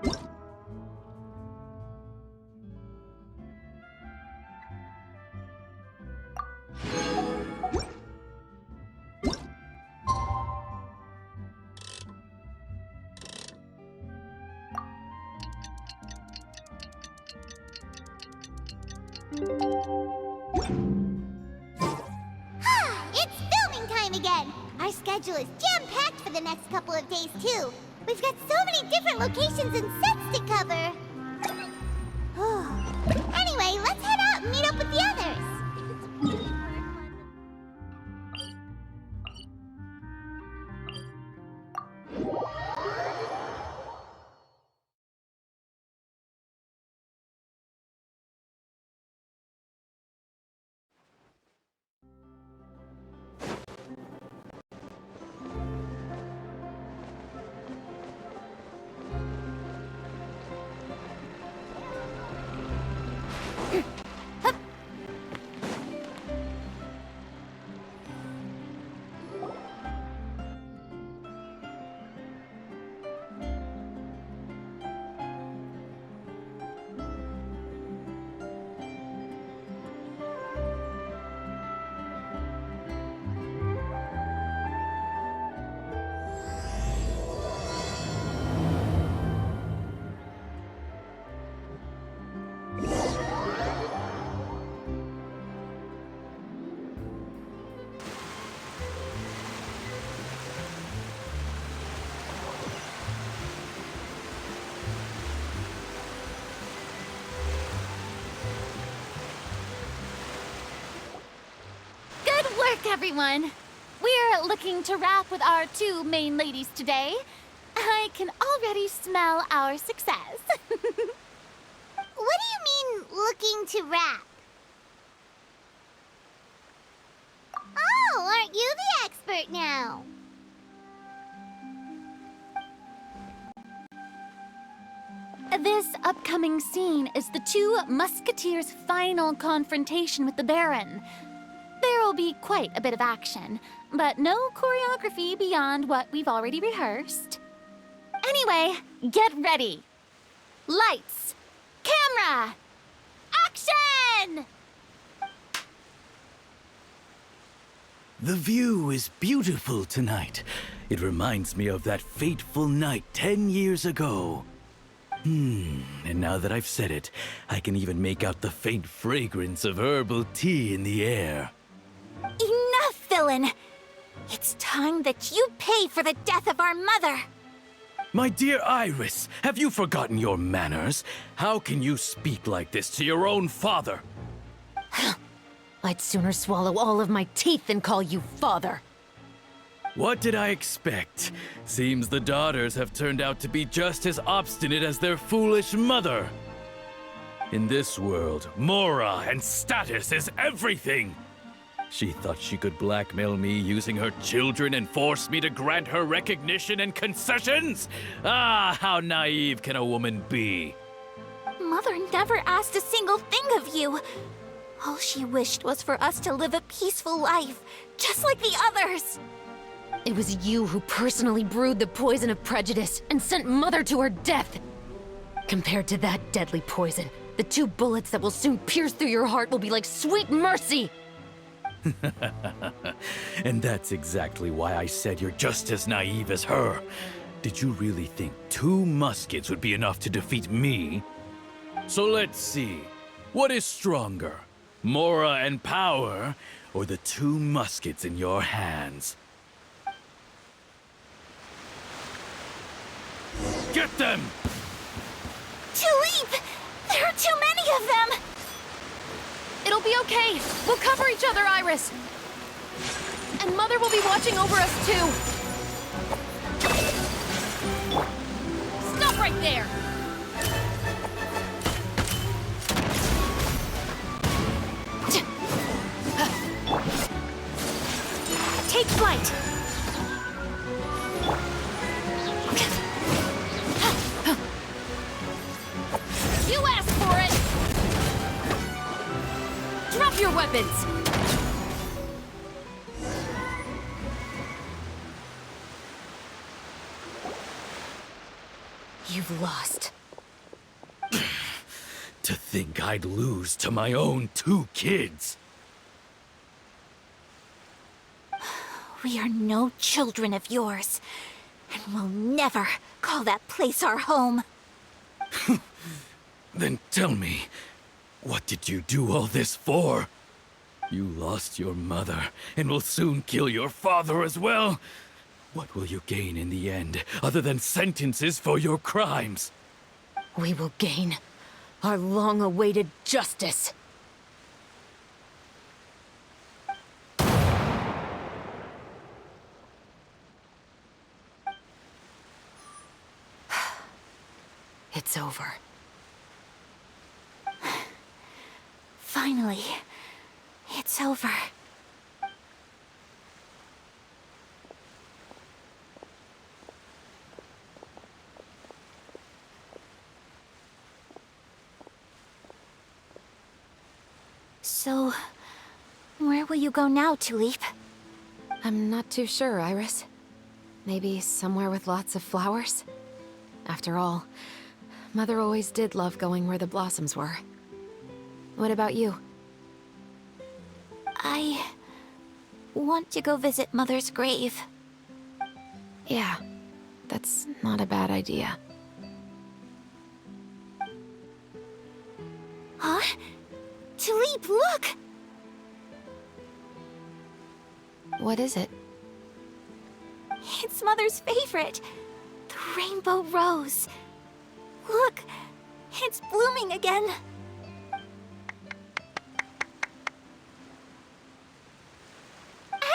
It's filming time again! Our schedule is jam-packed for the next couple of days, too. We've got so many different locations and sets to cover. Anyway, let's head out and meet up with the others. Everyone, we're looking to wrap with our two main ladies today. I can already smell our success. What do you mean, looking to wrap? Oh, aren't you the expert now? This upcoming scene is the two musketeers' final confrontation with the Baron. There'll be quite a bit of action, but no choreography beyond what we've already rehearsed. Anyway, get ready. Lights, camera, action! The view is beautiful tonight. It reminds me of that fateful night 10 years ago. And now that I've said it, I can even make out the faint fragrance of herbal tea in the air. Enough, villain! It's time that you pay for the death of our mother! My dear Iris, have you forgotten your manners? How can you speak like this to your own father? I'd sooner swallow all of my teeth than call you father. What did I expect? Seems the daughters have turned out to be just as obstinate as their foolish mother. In this world, Mora and status is everything! She thought she could blackmail me using her children and force me to grant her recognition and concessions? Ah, how naive can a woman be? Mother never asked a single thing of you. All she wished was for us to live a peaceful life, just like the others. It was you who personally brewed the poison of prejudice and sent Mother to her death. Compared to that deadly poison, the 2 bullets that will soon pierce through your heart will be like sweet mercy. And that's exactly why I said you're just as naive as her. Did you really think 2 muskets would be enough to defeat me? So let's see. What is stronger? Mora and power, or the 2 muskets in your hands? Get them! Tulip! There are too many of them! It'll be okay. We'll cover each other, Iris. And Mother will be watching over us, too. Stop right there! Take flight! You asked for it! Drop your weapons! You've lost. To think I'd lose to my own 2 kids. We are no children of yours, and we'll never call that place our home. Then tell me, what did you do all this for? You lost your mother, and will soon kill your father as well. What will you gain in the end, other than sentences for your crimes? We will gain our long-awaited justice. It's over. Finally, it's over. So, where will you go now, Tulip? I'm not too sure, Iris. Maybe somewhere with lots of flowers? After all, Mother always did love going where the blossoms were. What about you? I want to go visit Mother's grave. Yeah, that's not a bad idea. Huh? Tulip, look! What is it? It's Mother's favorite. The rainbow rose. Look, it's blooming again.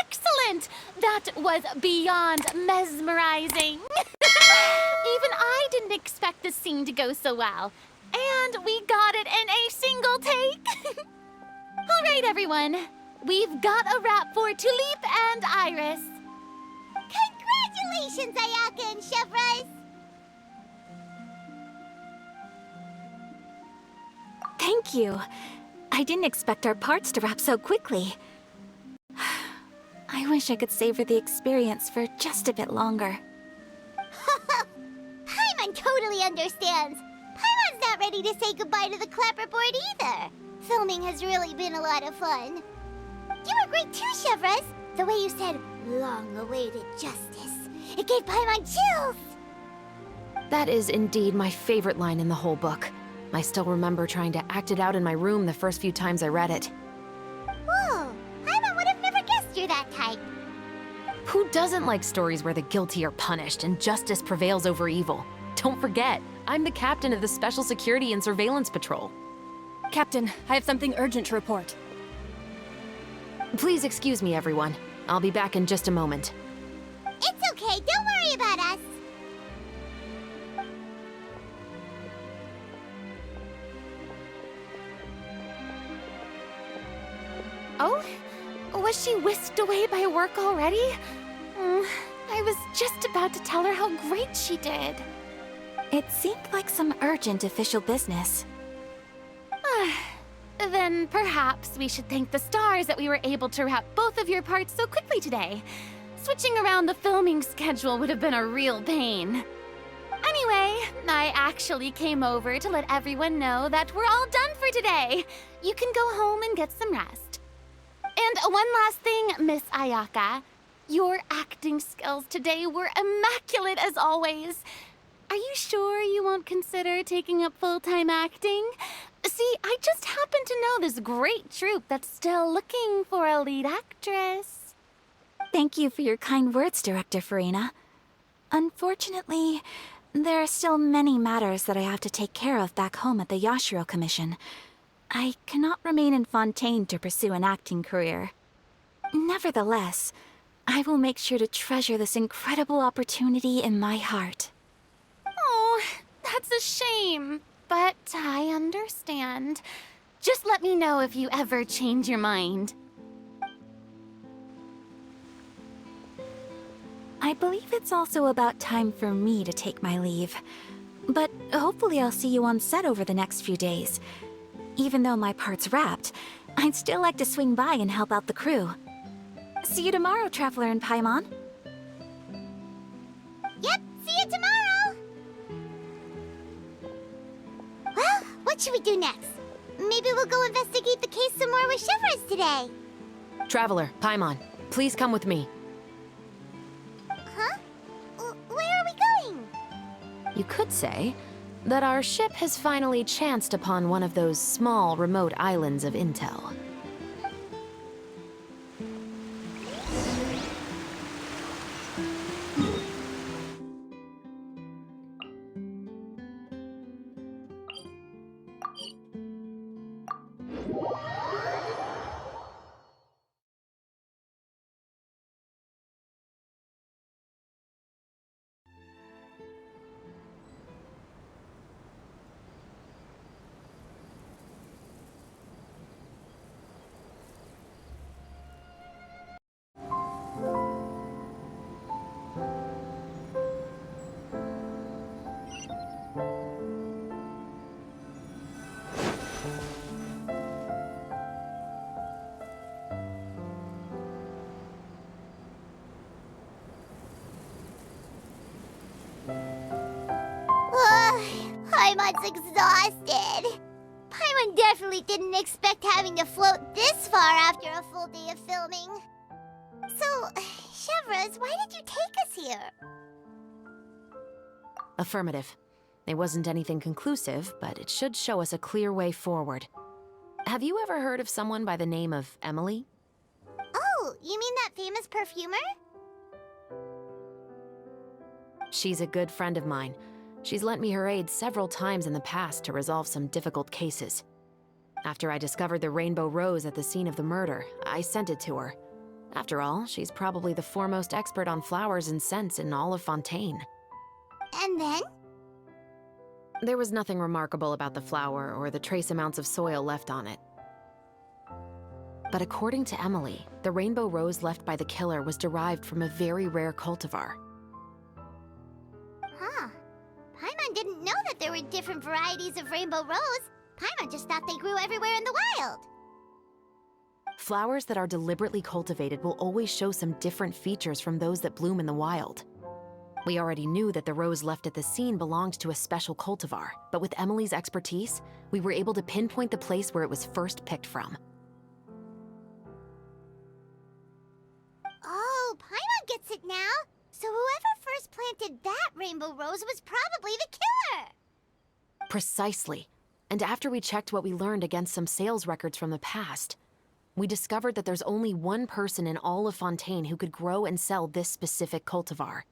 Excellent! That was beyond mesmerizing. Even I didn't expect this scene to go so well. And we got it in a single take. All right, everyone. We've got a wrap for Tulip and Iris. Congratulations, Ayaka and Chevrolet! Thank you. I didn't expect our parts to wrap so quickly. I wish I could savor the experience for just a bit longer. Paimon totally understands. Paimon's not ready to say goodbye to the clapperboard either. Filming has really been a lot of fun. You were great too, Chevrolet. The way you said, long-awaited justice. It gave Paimon chills. That is indeed my favorite line in the whole book. I still remember trying to act it out in my room the first few times I read it. Whoa, Paimon would have never guessed you're that type. Who doesn't like stories where the guilty are punished and justice prevails over evil? Don't forget, I'm the captain of the Special Security and Surveillance Patrol. Captain, I have something urgent to report. Please excuse me, everyone. I'll be back in just a moment. It's okay, don't worry about us. Oh? Was she whisked away by work already? I was just about to tell her how great she did. It seemed like some urgent official business. Then perhaps we should thank the stars that we were able to wrap both of your parts so quickly today. Switching around the filming schedule would have been a real pain. Anyway, I actually came over to let everyone know that we're all done for today. You can go home and get some rest. And one last thing, Miss Ayaka. Your acting skills today were immaculate as always. Are you sure you won't consider taking up full-time acting? See, I just happen to know this great troupe that's still looking for a lead actress. Thank you for your kind words, Director Farina. Unfortunately, there are still many matters that I have to take care of back home at the Yashiro Commission. I cannot remain in Fontaine to pursue an acting career. Nevertheless, I will make sure to treasure this incredible opportunity in my heart. Oh, that's a shame, but I understand. Just let me know if you ever change your mind. I believe it's also about time for me to take my leave. But hopefully I'll see you on set over the next few days. Even though my part's wrapped, I'd still like to swing by and help out the crew. See you tomorrow, Traveler and Paimon. Yep, see you tomorrow. What should we do next? Maybe we'll go investigate the case some more with Chevres today. Traveler, Paimon, please come with me. Huh? Where are we going? You could say that our ship has finally chanced upon one of those small, remote islands of intel. Paimon's exhausted. Paimon definitely didn't expect having to float this far after a full day of filming. So, Chevres, why did you take us here? Affirmative. It wasn't anything conclusive, but it should show us a clear way forward. Have you ever heard of someone by the name of Emily? Oh, you mean that famous perfumer? She's a good friend of mine. She's lent me her aid several times in the past to resolve some difficult cases. After I discovered the rainbow rose at the scene of the murder, I sent it to her. After all, she's probably the foremost expert on flowers and scents in all of Fontaine. And then? There was nothing remarkable about the flower or the trace amounts of soil left on it. But according to Emily, the rainbow rose left by the killer was derived from a very rare cultivar. Huh. Paimon didn't know that there were different varieties of rainbow rose. Paimon just thought they grew everywhere in the wild. Flowers that are deliberately cultivated will always show some different features from those that bloom in the wild. We already knew that the rose left at the scene belonged to a special cultivar, but with Emily's expertise, we were able to pinpoint the place where it was first picked from. Oh, Paimon gets it now. So whoever first planted that rainbow rose was probably the killer. Precisely. And after we checked what we learned against some sales records from the past, we discovered that there's only one person in all of Fontaine who could grow and sell this specific cultivar.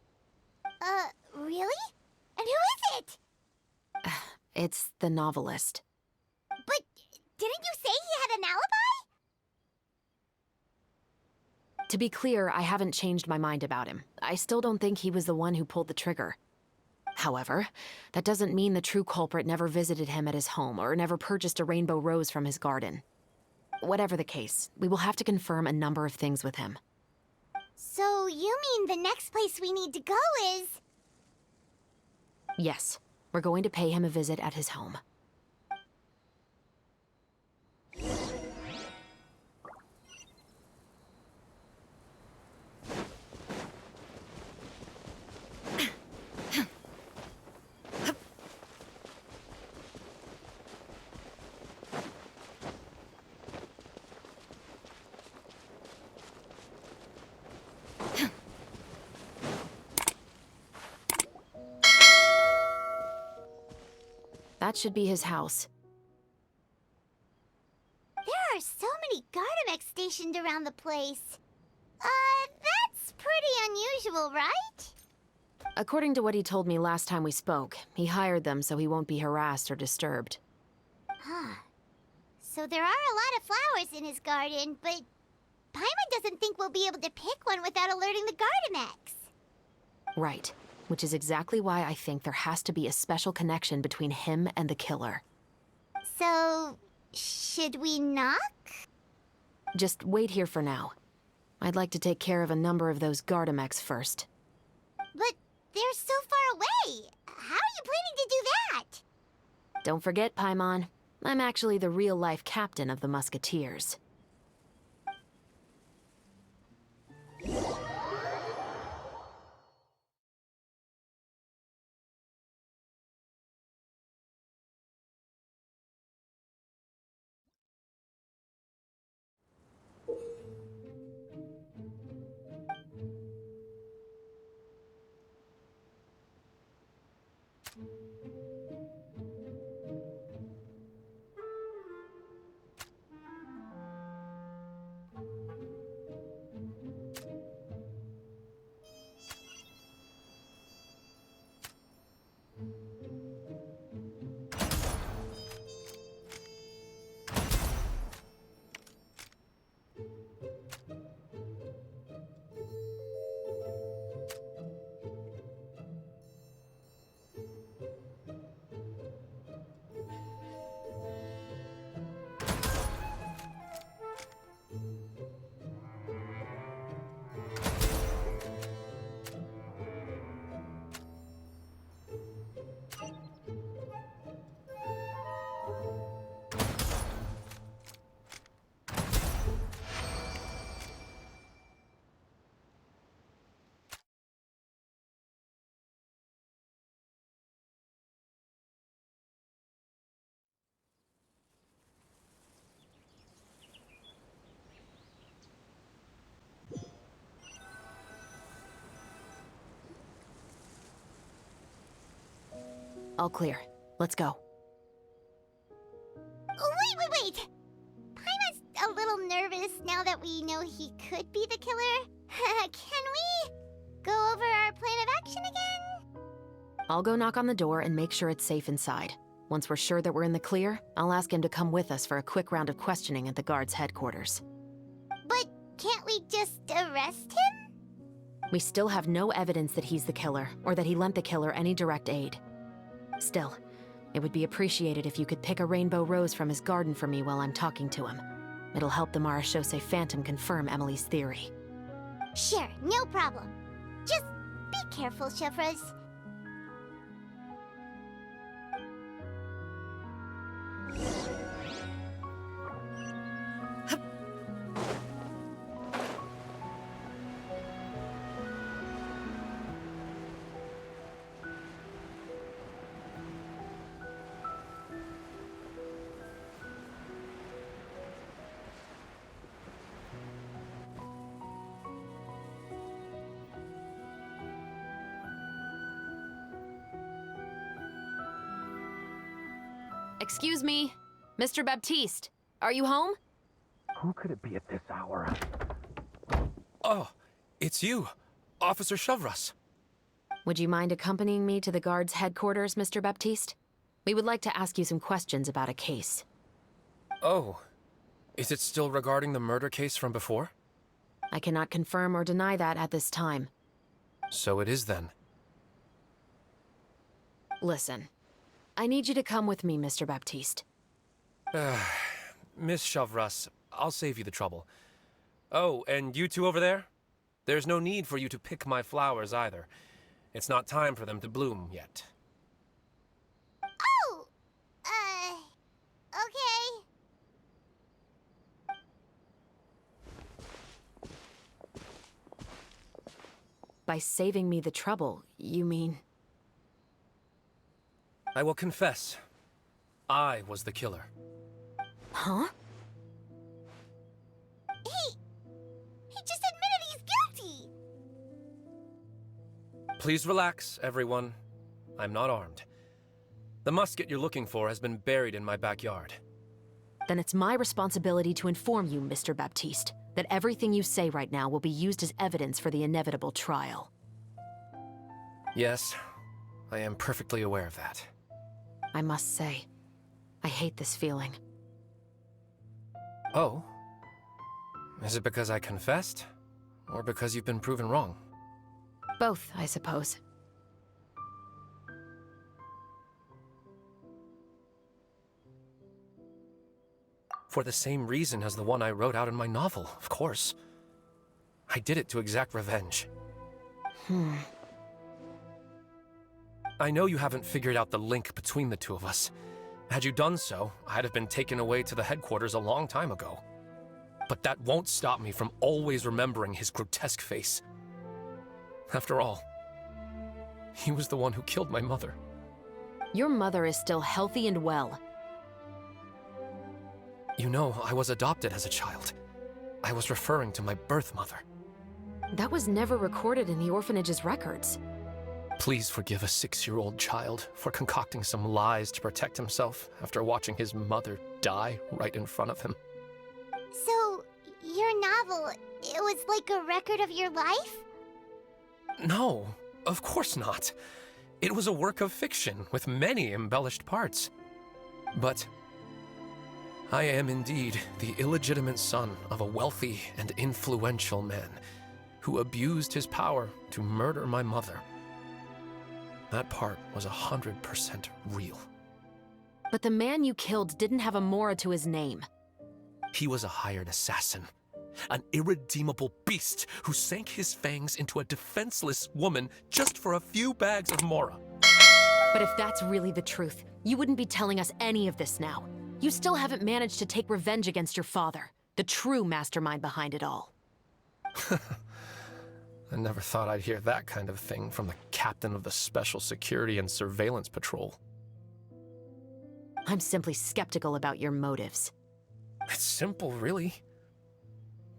Really? And who is it? It's the novelist. But didn't you say he had an alibi? To be clear, I haven't changed my mind about him. I still don't think he was the one who pulled the trigger. However, that doesn't mean the true culprit never visited him at his home or never purchased a rainbow rose from his garden. Whatever the case, we will have to confirm a number of things with him. So you mean the next place we need to go is... Yes, we're going to pay him a visit at his home. That should be his house. There are so many Gardamex stationed around the place. That's pretty unusual, right? According to what he told me last time we spoke, he hired them so he won't be harassed or disturbed. Huh. So there are a lot of flowers in his garden, but Paimon doesn't think we'll be able to pick one without alerting the Gardamex. Right. Which is exactly why I think there has to be a special connection between him and the killer. So, should we knock? Just wait here for now. I'd like to take care of a number of those Gardamex first. But they're so far away. How are you planning to do that? Don't forget, Paimon, I'm actually the real-life captain of the Musketeers. All clear. Let's go. Wait! Paimon's a little nervous now that we know he could be the killer. Can we go over our plan of action again? I'll go knock on the door and make sure it's safe inside. Once we're sure that we're in the clear, I'll ask him to come with us for a quick round of questioning at the guard's headquarters. But can't we just arrest him? We still have no evidence that he's the killer, or that he lent the killer any direct aid. Still, it would be appreciated if you could pick a rainbow rose from his garden for me while I'm talking to him. It'll help the Marachose Phantom confirm Emily's theory. Sure, no problem. Just be careful, Chevres. Excuse me, Mr. Baptiste, are you home? Who could it be at this hour? Oh, it's you, Officer Chevres. Would you mind accompanying me to the guard's headquarters, Mr. Baptiste? We would like to ask you some questions about a case. Oh, is it still regarding the murder case from before? I cannot confirm or deny that at this time. So it is then. Listen, I need you to come with me, Mr. Baptiste. Miss Chevres, I'll save you the trouble. Oh, and you two over there? There's no need for you to pick my flowers either. It's not time for them to bloom yet. Oh! Okay. By saving me the trouble, you mean... I will confess, I was the killer. Huh? He just admitted he's guilty! Please relax, everyone. I'm not armed. The musket you're looking for has been buried in my backyard. Then it's my responsibility to inform you, Mr. Baptiste, that everything you say right now will be used as evidence for the inevitable trial. Yes, I am perfectly aware of that. I must say, I hate this feeling. Oh? Is it because I confessed? Or because you've been proven wrong? Both, I suppose. For the same reason as the one I wrote out in my novel, of course. I did it to exact revenge. I know you haven't figured out the link between the two of us. Had you done so, I'd have been taken away to the headquarters a long time ago. But that won't stop me from always remembering his grotesque face. After all, he was the one who killed my mother. Your mother is still healthy and well. You know, I was adopted as a child. I was referring to my birth mother. That was never recorded in the orphanage's records. Please forgive a 6-year-old child for concocting some lies to protect himself after watching his mother die right in front of him. So, your novel, it was like a record of your life? No, of course not. It was a work of fiction with many embellished parts. But I am indeed the illegitimate son of a wealthy and influential man who abused his power to murder my mother. That part was 100% real. But the man you killed didn't have a Mora to his name. He was a hired assassin, an irredeemable beast who sank his fangs into a defenseless woman just for a few bags of Mora. But if that's really the truth, you wouldn't be telling us any of this now. You still haven't managed to take revenge against your father, the true mastermind behind it all. I never thought I'd hear that kind of thing from the captain of the Special Security and Surveillance Patrol. I'm simply skeptical about your motives. It's simple, really.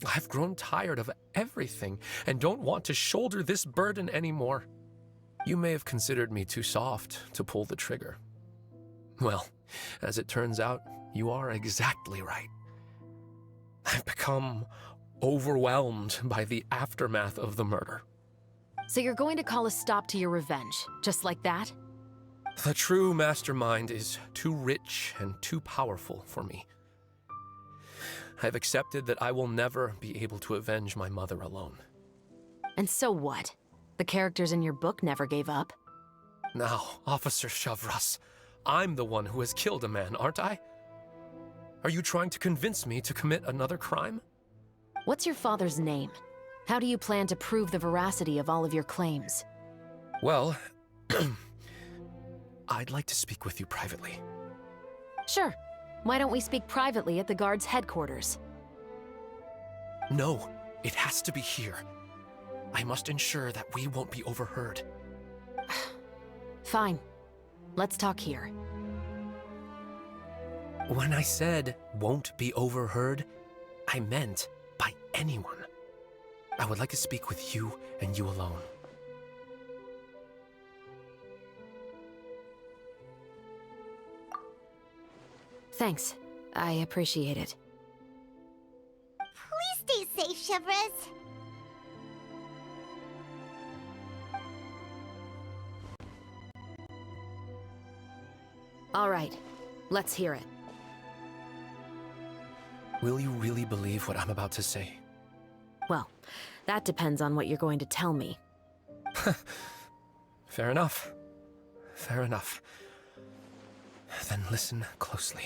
I've grown tired of everything and don't want to shoulder this burden anymore. You may have considered me too soft to pull the trigger. Well, as it turns out, you are exactly right. I've become overwhelmed by the aftermath of the murder. So you're going to call a stop to your revenge, just like that? The true mastermind is too rich and too powerful for me. I've accepted that I will never be able to avenge my mother alone. And so what? The characters in your book never gave up. Now, Officer Shavras, I'm the one who has killed a man, aren't I? Are you trying to convince me to commit another crime? What's your father's name? How do you plan to prove the veracity of all of your claims? Well, I'd like to speak with you privately. Sure. Why don't we speak privately at the guard's headquarters? No, it has to be here. I must ensure that we won't be overheard. Fine. Let's talk here. When I said won't be overheard, I meant by anyone. I would like to speak with you and you alone. Thanks. I appreciate it. Please stay safe, Chevres. All right. Let's hear it. Will you really believe what I'm about to say? Well, that depends on what you're going to tell me. Fair enough. Fair enough. Then listen closely.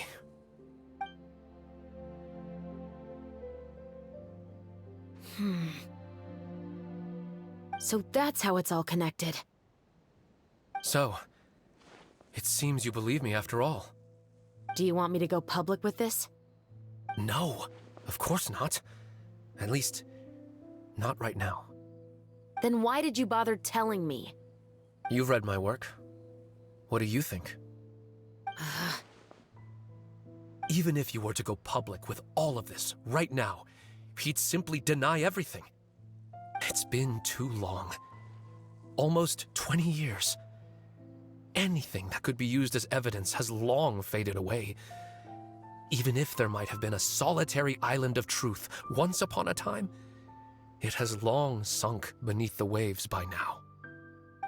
So that's how it's all connected. So, it seems you believe me after all. Do you want me to go public with this? No, of course not. At least, not right now. Then why did you bother telling me? You've read my work. What do you think? Even if you were to go public with all of this right now, he'd simply deny everything. It's been too long. Almost 20 years. Anything that could be used as evidence has long faded away. Even if there might have been a solitary island of truth once upon a time, it has long sunk beneath the waves by now.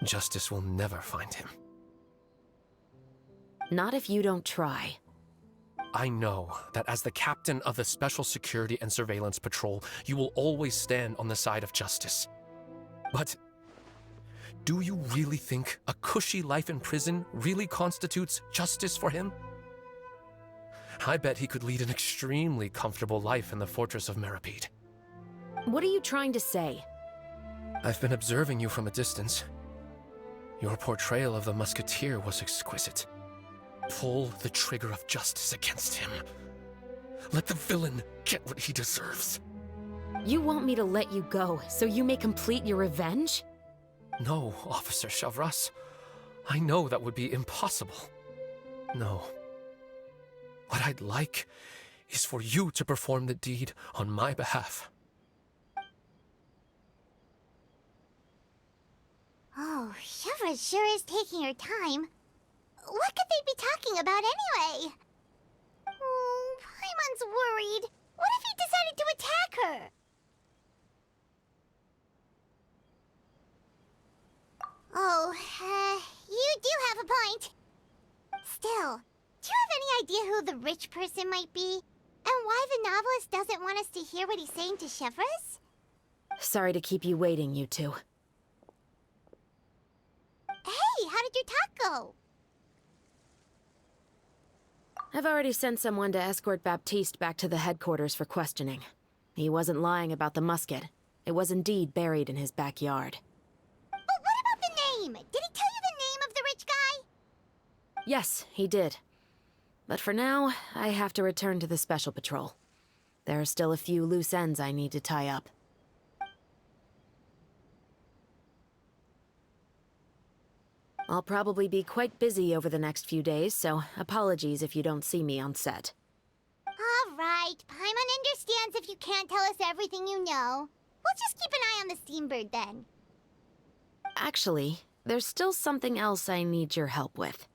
Justice will never find him. Not if you don't try. I know that as the captain of the Special Security and Surveillance Patrol, you will always stand on the side of justice. But do you really think a cushy life in prison really constitutes justice for him? I bet he could lead an extremely comfortable life in the fortress of Meripede. What are you trying to say? I've been observing you from a distance. Your portrayal of the musketeer was exquisite. Pull the trigger of justice against him. Let the villain get what he deserves. You want me to let you go so you may complete your revenge? No, Officer Shavras. I know that would be impossible. No. What I'd like is for you to perform the deed on my behalf. Oh, Chevres sure is taking her time. What could they be talking about anyway? Oh, Paimon's worried. What if he decided to attack her? Oh, you do have a point. Still, do you have any idea who the rich person might be? And why the novelist doesn't want us to hear what he's saying to Chevres? Sorry to keep you waiting, you two. Hey, how did your talk go? I've already sent someone to escort Baptiste back to the headquarters for questioning. He wasn't lying about the musket. It was indeed buried in his backyard. But what about the name? Did he tell you the name of the rich guy? Yes, he did. But for now, I have to return to the Special Patrol. There are still a few loose ends I need to tie up. I'll probably be quite busy over the next few days, so apologies if you don't see me on set. All right, Paimon understands if you can't tell us everything you know. We'll just keep an eye on the Steambird then. Actually, there's still something else I need your help with.